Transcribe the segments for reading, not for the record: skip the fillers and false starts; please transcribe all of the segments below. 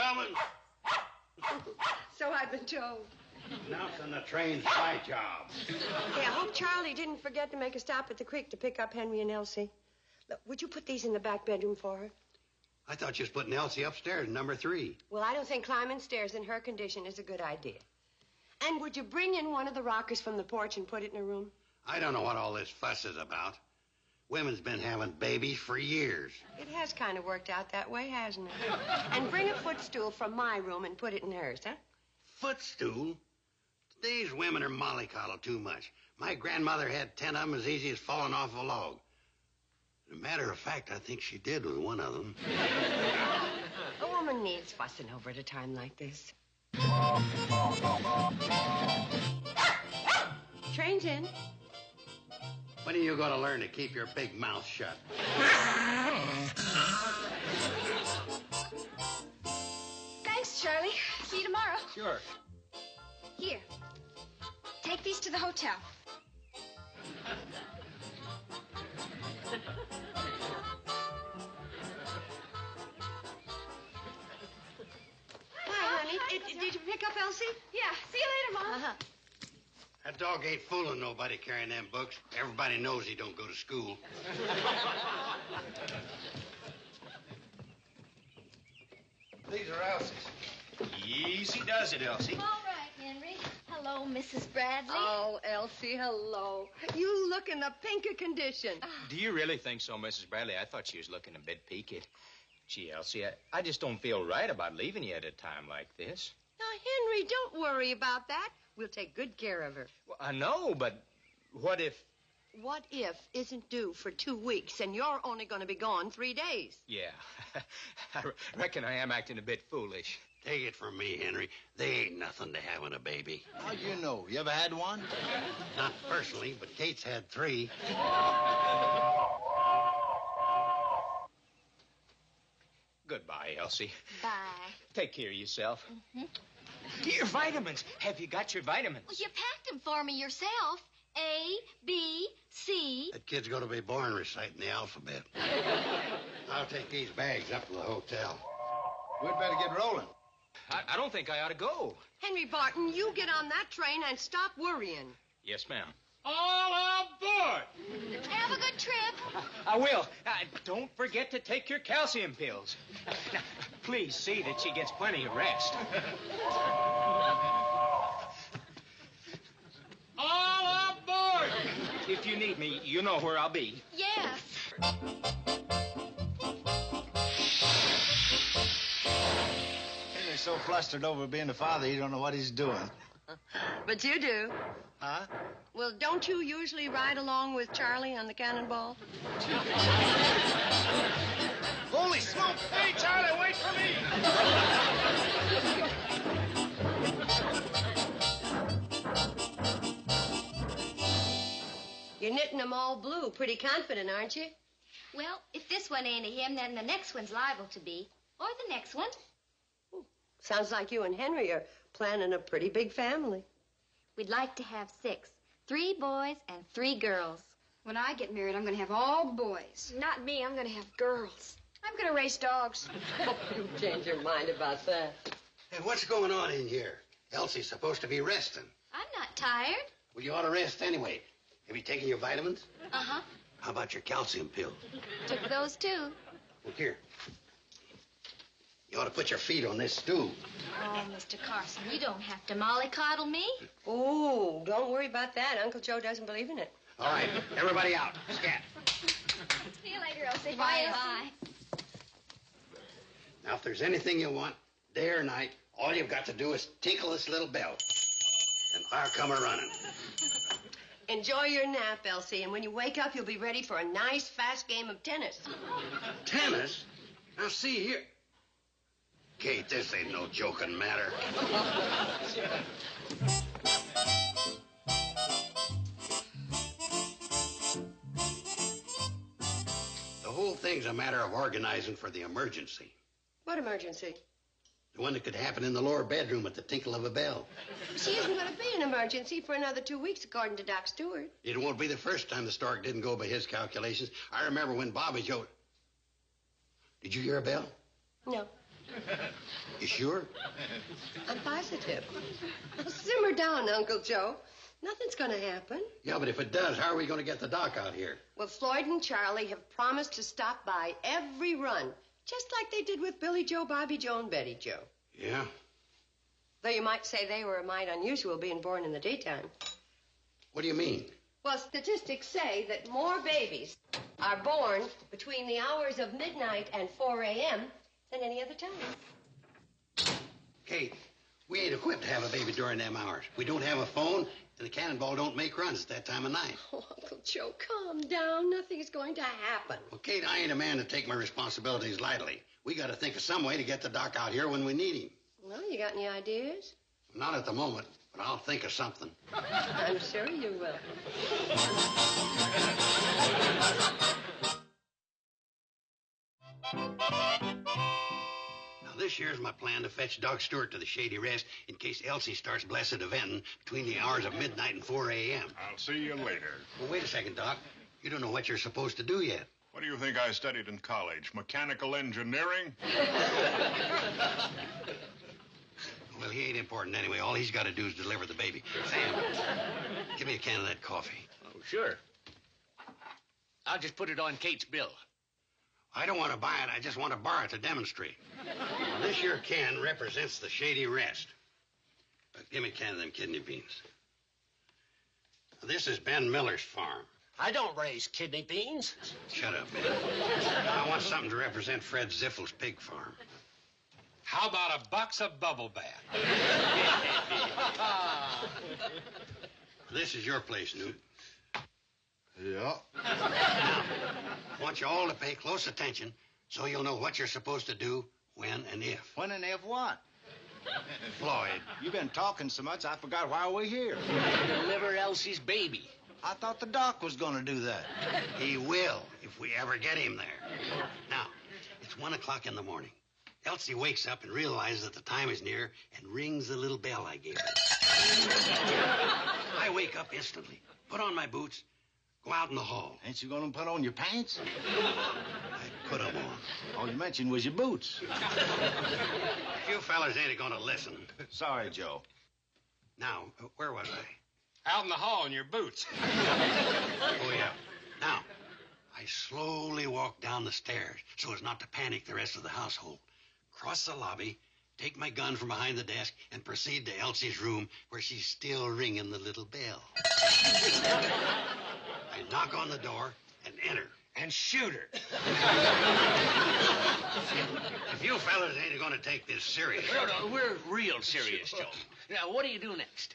coming. So I've been told. Announcing the train's my job. Hey, I hope Charlie didn't forget to make a stop at the creek to pick up Henry and Elsie. Look, would you put these in the back bedroom for her? I thought you was putting Elsie upstairs in number 3. Well, I don't think climbing stairs in her condition is a good idea. And would you bring in one of the rockers from the porch and put it in her room? I don't know what all this fuss is about. Women's been having babies for years. It has kind of worked out that way, hasn't it? And bring a footstool from my room and put it in hers, huh? Footstool? Today's women are mollycoddled too much. My grandmother had 10 of them as easy as falling off a log. As a matter of fact, I think she did with one of them. A woman needs fussing over at a time like this. Train's in. When are you going to learn to keep your big mouth shut? Thanks, Charlie. See you tomorrow. Sure. Here. Take these to the hotel. Hi, honey. Did you pick up Elsie? Yeah. See you later, Mom. Uh-huh. That dog ain't fooling nobody carrying them books. Everybody knows he don't go to school. These are Elsie's. Easy does it, Elsie. All right, Henry. Hello, Mrs. Bradley. Oh, Elsie, hello. You look in the pink of condition. Do you really think so, Mrs. Bradley? I thought she was looking a bit peaked. Gee, Elsie, I just don't feel right about leaving you at a time like this. Now, Henry, don't worry about that. We'll take good care of her. Well, I know, but what if... What if isn't due for 2 weeks, and you're only going to be gone 3 days? Yeah, I reckon I am acting a bit foolish. Take it from me, Henry. They ain't nothing to having a baby. How do you know? You ever had one? Not personally, but Kate's had 3. Goodbye, Elsie. Bye. Take care of yourself. Your vitamins. Have you got your vitamins? Well, you packed them for me yourself. A, B, C. That kid's going to be born reciting the alphabet. I'll take these bags up to the hotel. We'd better get rolling. I don't think I ought to go. Henry Barton, you get on that train and stop worrying. Yes, ma'am. All aboard! Have a good trip. I will. Don't forget to take your calcium pills. Now, please see that she gets plenty of rest. All aboard! If you need me, you know where I'll be. Yes. Henry's so flustered over being a father, he don't know what he's doing. But you do. Huh? Well, don't you usually ride along with Charlie on the cannonball? Holy smoke! Hey, Charlie, wait for me! You're knitting them all blue. Pretty confident, aren't you? Well, if this one ain't a him, then the next one's liable to be. Or the next one. Sounds like you and Henry are planning a pretty big family. We'd like to have 6. 3 boys and 3 girls. When I get married, I'm going to have all boys. Not me. I'm going to have girls. I'm going to race dogs. You change your mind about that. Hey, what's going on in here? Elsie's supposed to be resting. I'm not tired. Well, you ought to rest anyway. Have you taken your vitamins? Uh-huh. How about your calcium pills? Took those too. Well, here. You ought to put your feet on this stool. Oh, Mr. Carson, you don't have to mollycoddle me. Oh, don't worry about that. Uncle Joe doesn't believe in it. All right, everybody out. Scat. See you later, Elsie. Bye. Bye. Now, if there's anything you want, day or night, all you've got to do is tinkle this little bell, and I'll come a-running. Enjoy your nap, Elsie, and when you wake up, you'll be ready for a nice, fast game of tennis. Tennis? Now, see here. Kate, this ain't no joking matter. The whole thing's a matter of organizing for the emergency. What emergency? The one that could happen in the lower bedroom at the tinkle of a bell. She isn't going to be an emergency for another 2 weeks, according to Doc Stewart. It won't be the first time the stork didn't go by his calculations. I remember when Bobby Joe... Did you hear a bell? No. You sure? I'm positive. Now, simmer down, Uncle Joe. Nothing's going to happen. Yeah, but if it does, how are we going to get the doc out here? Well, Floyd and Charlie have promised to stop by every run, just like they did with Billy Joe, Bobby Joe, and Betty Joe. Yeah? Though you might say they were a mite unusual being born in the daytime. What do you mean? Well, statistics say that more babies are born between the hours of midnight and 4 a.m. than any other time. Kate, we ain't equipped to have a baby during them hours. We don't have a phone, and the cannonball don't make runs at that time of night. Oh, Uncle Joe, calm down. Nothing's going to happen. Well, Kate, I ain't a man to take my responsibilities lightly. We got to think of some way to get the doc out here when we need him. Well, you got any ideas? Not at the moment, but I'll think of something. I'm sure you will. Now, this year's my plan to fetch Doc Stewart to the Shady Rest in case Elsie starts blessed eventing between the hours of midnight and 4 a.m. I'll see you later. Well, wait a second, Doc. You don't know what you're supposed to do yet. What do you think I studied in college? Mechanical engineering? Well, he ain't important anyway. All he's got to do is deliver the baby. Sam, give me a can of that coffee. Oh, sure. I'll just put it on Kate's bill. I don't want to buy it. I just want to borrow it to demonstrate. Well, this here can represents the Shady Rest. Give me a can of them kidney beans. Now, this is Ben Miller's farm. I don't raise kidney beans. Shut up, man. I want something to represent Fred Ziffel's pig farm. How about a box of bubble bath? This is your place, Newt. Yeah. Now, I want you all to pay close attention so you'll know what you're supposed to do, when, and if. When and if what? Floyd. You've been talking so much, I forgot why we're here. Deliver Elsie's baby. I thought the doc was going to do that. He will, if we ever get him there. Now, it's 1 o'clock in the morning. Elsie wakes up and realizes that the time is near and rings the little bell I gave her. I wake up instantly, put on my boots, go out in the hall. Ain't you going to put on your pants? I put them on. All you mentioned was your boots. You fellas ain't going to listen. Sorry, Joe. Now, where was I? Out in the hall in your boots. Oh, yeah. Now, I slowly walk down the stairs so as not to panic the rest of the household. Cross the lobby, take my gun from behind the desk, and proceed to Elsie's room where she's still ringing the little bell. I knock on the door and enter. And shoot her. If you fellas ain't going to take this serious... No, we're real serious, Joe. Now, what do you do next?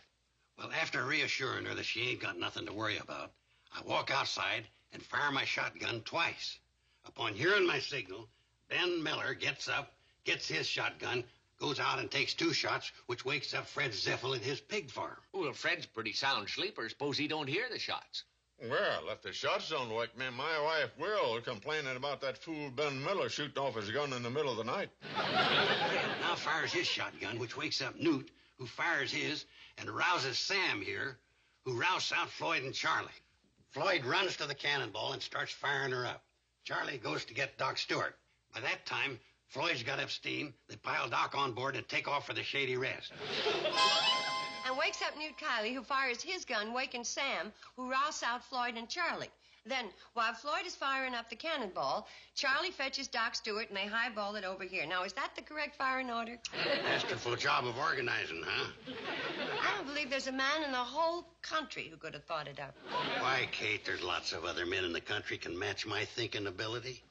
Well, after reassuring her that she ain't got nothing to worry about, I walk outside and fire my shotgun twice. Upon hearing my signal, Ben Miller gets up, gets his shotgun, goes out and takes 2 shots, which wakes up Fred Ziffel at his pig farm. Well, Fred's a pretty sound sleeper. Suppose he don't hear the shots. Well, if the shots don't wake me, my wife will, complaining about that fool Ben Miller shooting off his gun in the middle of the night. Now fires his shotgun, which wakes up Newt, who fires his, and rouses Sam here, who rouses out Floyd and Charlie. Floyd runs to the cannonball and starts firing her up. Charlie goes to get Doc Stewart. By that time, Floyd's got up steam. They pile Doc on board and take off for the Shady Rest. And wakes up Newt Kiley, who fires his gun, waking Sam, who rouses out Floyd and Charlie. Then, while Floyd is firing up the cannonball, Charlie fetches Doc Stewart and they highball it over here. Now, is that the correct firing order? Masterful job of organizing, huh? I don't believe there's a man in the whole country who could have thought it up. Why, Kate, there's lots of other men in the country can match my thinking ability.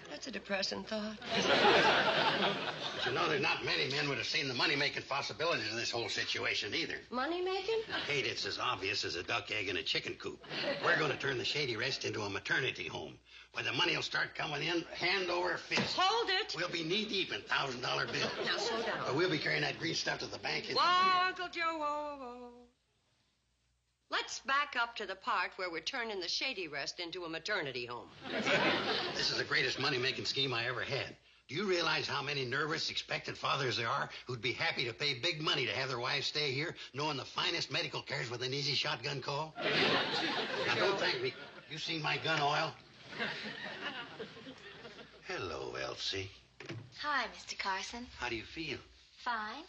That's a depressing thought. But you know, there's not many men would have seen the money-making possibilities of this whole situation either. Money making? Kate, it's as obvious as a duck egg in a chicken coop. We're going to turn the Shady Rest into a maternity home, where the money will start coming in hand over fist. Hold it! We'll be knee-deep in $1,000 bills. Now, slow down. But we'll be carrying that green stuff to the bank. Whoa, Uncle Joe, whoa, whoa. Let's back up to the part where we're turning the Shady Rest into a maternity home. This is the greatest money-making scheme I ever had. Do you realize how many nervous, expectant fathers there are who'd be happy to pay big money to have their wives stay here, knowing the finest medical cares with an easy shotgun call? Now, don't thank me. You seen my gun oil? Hello, Elsie. Hi, Mr. Carson. How do you feel? Fine.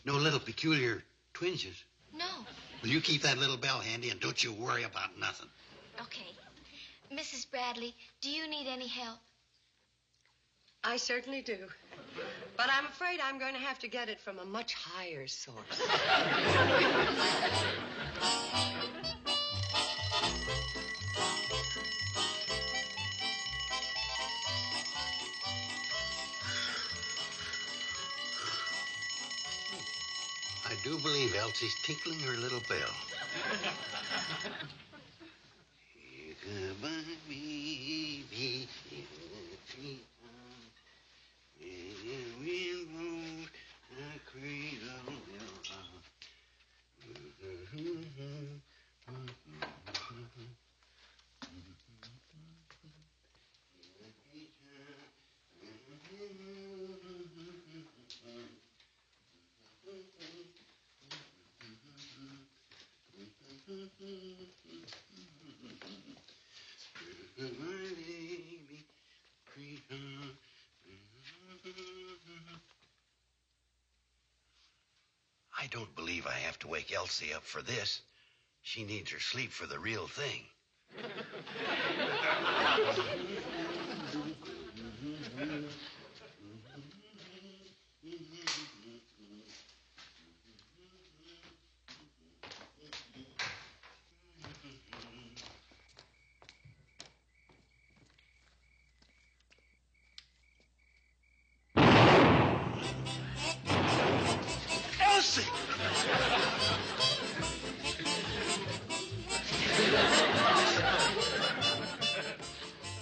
No little peculiar twinges? No. Well, you keep that little bell handy and don't you worry about nothing. Okay. Mrs. Bradley, do you need any help? I certainly do. But I'm afraid I'm going to have to get it from a much higher source. I do believe Elsie's tinkling her little bell. Goodbye, baby. I don't believe I have to wake Elsie up for this. She needs her sleep for the real thing. Elsie!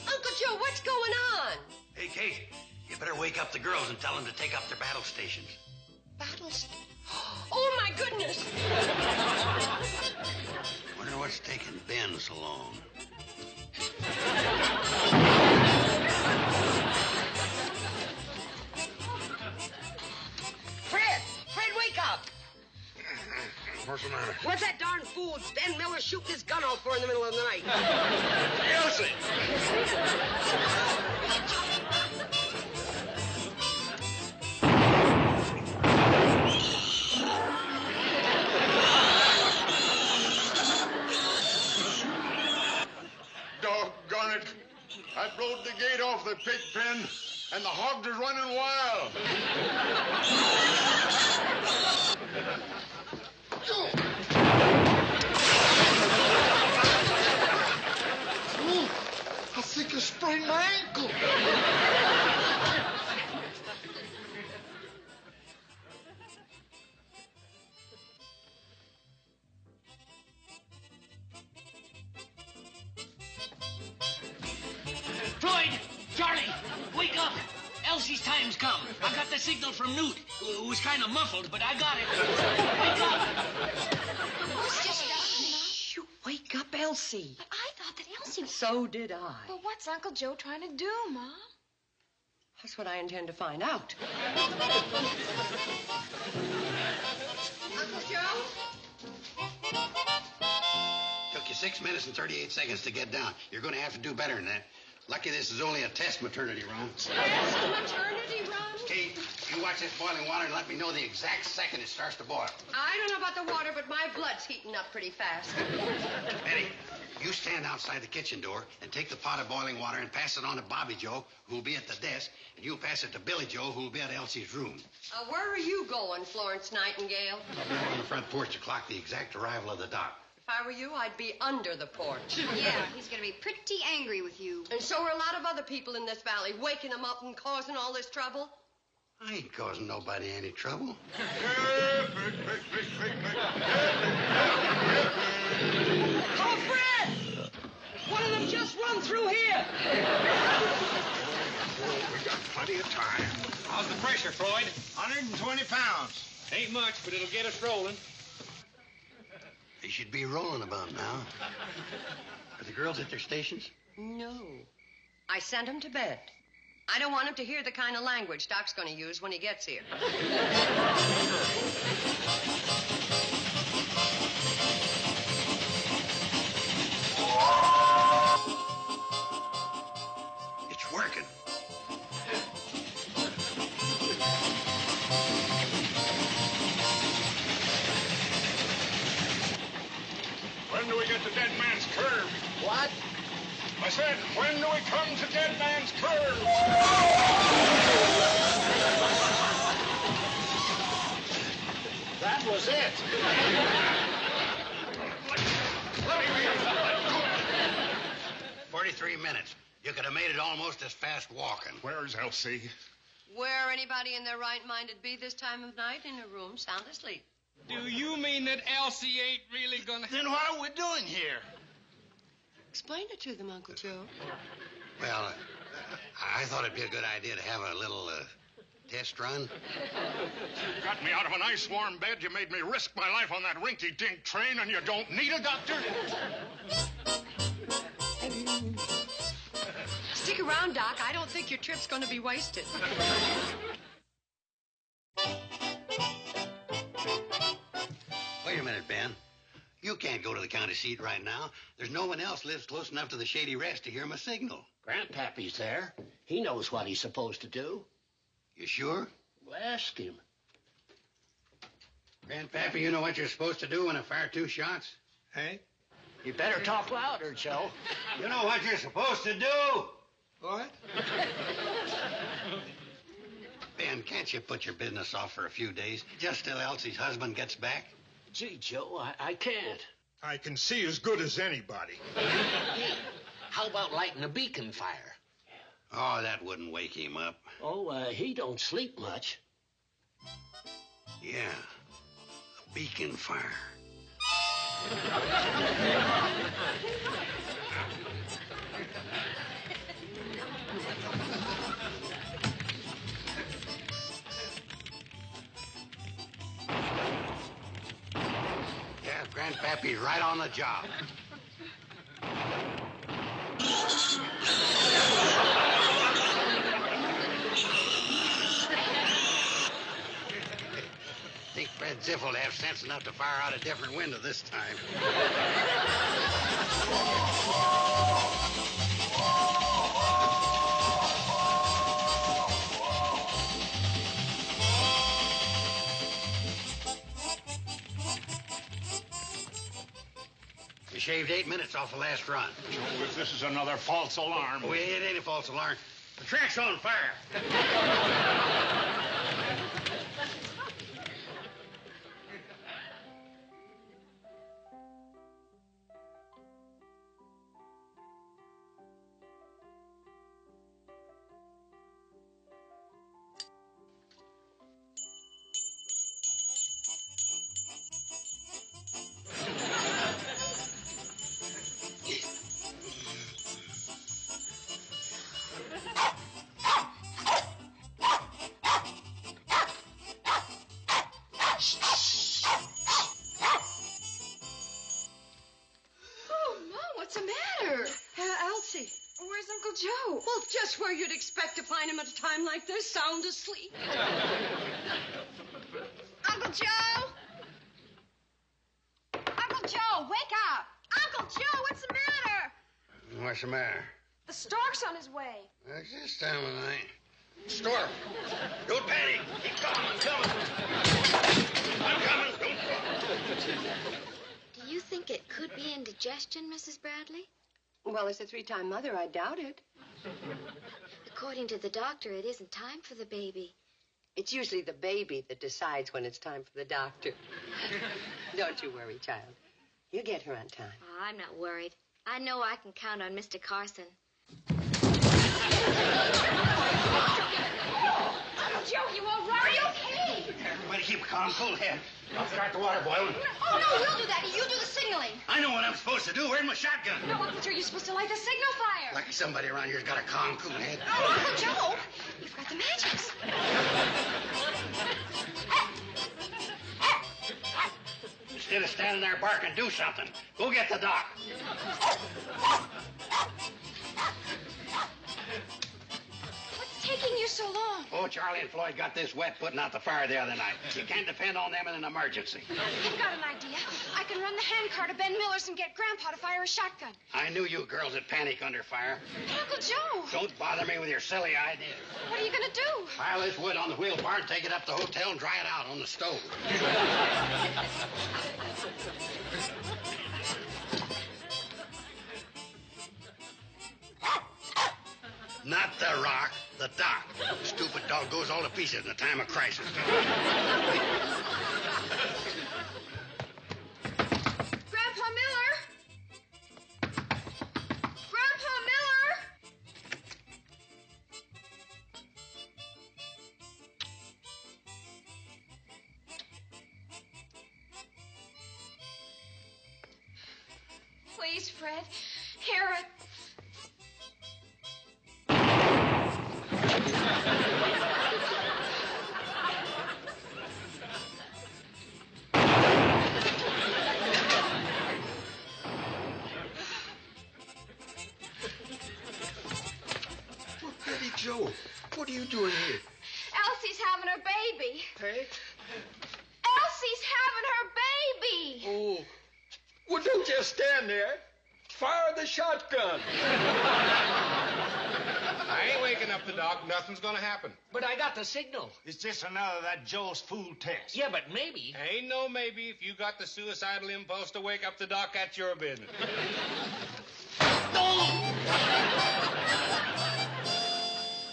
Uncle Joe, what's going on? Hey, Kate, you better wake up the girls and tell them to take up their battle stations. Battles? Oh, my goodness! Wonder what's taking Ben so long. Fred, wake up! What's the matter? What's that darn fool Ben Miller shooting his gun out for in the middle of the night? Elsie! Doggone it. I blowed the gate off the pig pen, and the hogs are running wild. I think I sprained my ankle. Floyd! Charlie! Wake up! Elsie's time's come. I got the signal from Newt. It was kind of muffled, but I got it. Wake up! What's just happening? You wake up, Elsie. But I thought that Elsie... So did I. Well, what's Uncle Joe trying to do, Mom? That's what I intend to find out. Uncle Joe? Took you 6 minutes and 38 seconds to get down. You're going to have to do better than that. Lucky this is only a test maternity run. Test maternity run? Kate, you watch this boiling water and let me know the exact second it starts to boil. I don't know about the water, but my blood's heating up pretty fast. Betty, you stand outside the kitchen door and take the pot of boiling water and pass it on to Bobby Joe, who'll be at the desk, and you'll pass it to Billy Joe, who'll be at Elsie's room. Where are you going, Florence Nightingale? I'll be on the front porch to clock the exact arrival of the doc. If I were you, I'd be under the porch. Yeah, he's going to be pretty angry with you. And so are a lot of other people in this valley, waking them up and causing all this trouble. I ain't causing nobody any trouble. Oh, Fred! One of them just run through here. We got plenty of time. How's the pressure, Floyd? 120 pounds. Ain't much, but it'll get us rolling. They should be rolling about now. Are the girls at their stations? No. I sent him to bed. I don't want him to hear the kind of language Doc's going to use when he gets here. It's working. When do we get to Dead Man's Curve? What? I said, when do we come to Dead Man's Curve? That was it. 43 minutes. You could have made it almost as fast walking. Where's Elsie? Where anybody in their right mind would be this time of night? In a room, sound asleep. Do you mean that Elsie ain't really gonna... Then what are we doing here? Explain it to them, Uncle Joe. Well, I thought it'd be a good idea to have a little test run. You got me out of a nice warm bed. You made me risk my life on that rinky-dink train, and you don't need a doctor? Stick around, Doc. I don't think your trip's going to be wasted. Wait a minute, Ben. You can't go to the county seat right now. There's no one else lives close enough to the Shady Rest to hear my signal. Grandpappy's there. He knows what he's supposed to do. You sure? Well, ask him. Grandpappy, you know what you're supposed to do when I fire 2 shots? Hey? You better talk louder, Joe. You know what you're supposed to do? What? Ben, can't you put your business off for a few days, just till Elsie's husband gets back? Gee, Joe, I can't. I can see as good as anybody. Hey, how about lighting a beacon fire? Oh, that wouldn't wake him up. Oh, he don't sleep much. Yeah, a beacon fire. Yeah, Grandpappy's right on the job. Think Fred Ziff will have sense enough to fire out a different window this time. We shaved 8 minutes off the last run. Joe, if this is another false alarm... Oh, it ain't a false alarm. The track's on fire. What's the matter? Elsie. Where's Uncle Joe? Well, just where you'd expect to find him at a time like this, sound asleep. Uncle Joe! Uncle Joe, wake up! Uncle Joe, what's the matter? What's the matter? The stork's on his way. That's this time of night. Stork, don't panic. Keep coming. I'm coming. I'm coming. Don't fall. Do you think it could be indigestion, Mrs. Bradley? Well, as a 3-time mother, I doubt it. According to the doctor, it isn't time for the baby. It's usually the baby that decides when it's time for the doctor. Don't you worry, child. You get her on time. Oh, I'm not worried. I know I can count on Mr. Carson. Uncle Joe, you all right? Are you okay? Everybody keep a calm, cool head. I'll start the water boiling. Oh, no, we'll do that. You do the signaling. I know what I'm supposed to do. Where's my shotgun? No, Uncle Joe, you're supposed to light the signal fire. Lucky somebody around here's got a calm, cool head. Oh, Uncle Joe, you've got the matches. Instead of standing there barking, do something. Go get the doc. What's taking you so long? Oh, Charlie and Floyd got this wet putting out the fire the other night. You can't depend on them in an emergency. I've got an idea. I can run the handcar to Ben Miller's and get Grandpa to fire a shotgun. I knew you girls would panic under fire. But Uncle Joe, Don't bother me with your silly ideas. what are you going to do? Pile this wood on the wheel bar and take it up to the hotel and dry it out on the stove. the rock, the doc. The stupid dog goes all to pieces in a time of crisis. Grandpa Miller! Grandpa Miller! Please, Fred, hear it. Betty Joe, what are you doing here? Elsie's having her baby. Hey? Elsie's having her baby. Oh. Well, don't just stand there. Fire the shotgun. I ain't waking up the doc. Nothing's gonna happen. But I got the signal. It's just another of that Joe's food test. Yeah, but maybe. Ain't no maybe. If you got the suicidal impulse to wake up the doc, that's your business.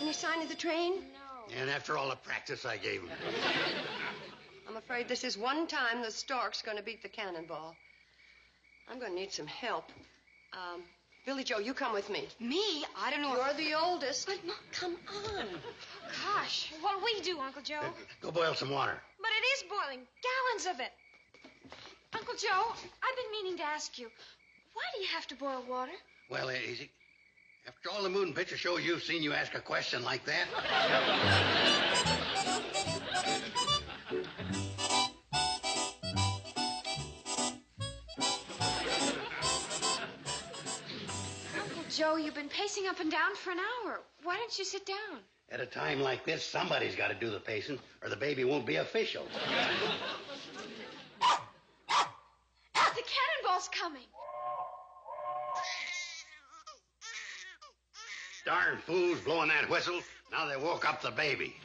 Any sign of the train? No. And after all the practice I gave him. I'm afraid this is one time the stork's going to beat the cannonball. I'm going to need some help. Billy Joe, you come with me. Me? I don't know. You're the oldest. But, Mom, come on. Gosh, what'll we do, Uncle Joe? Go boil some water. But it is boiling. Gallons of it. Uncle Joe, I've been meaning to ask you, why do you have to boil water? Well, Easy, after all the moon picture shows you've seen, you ask a question like that? Uncle Joe, you've been pacing up and down for an hour. Why don't you sit down? At a time like this, somebody's got to do the pacing, or the baby won't be official. The cannonball's coming. Darn fools blowing that whistle. Now they woke up the baby.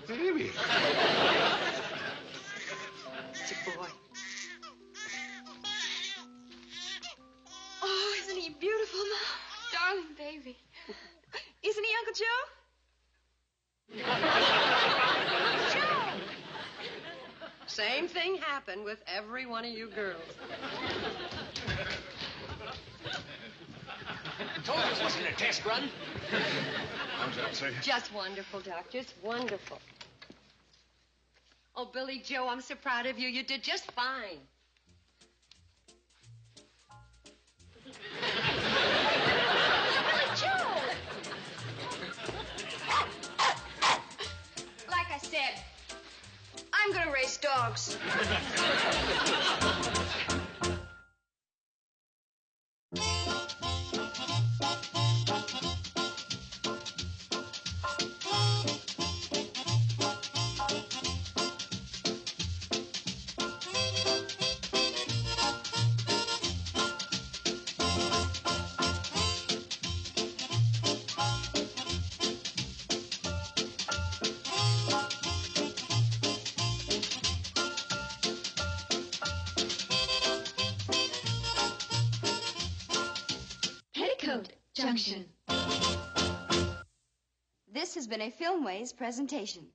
Baby. It's a boy. Oh, isn't he beautiful, Mom? Darling baby. Isn't he, Uncle Joe? Joe! Same thing happened with every one of you girls. I told you this wasn't a test run. How's that, say? Just wonderful, Doc. Just wonderful. Oh, Billy Joe, I'm so proud of you. You did just fine. Billy Joe! Like I said, I'm gonna race dogs. Petticoat, Junction. This has been a Filmways presentation.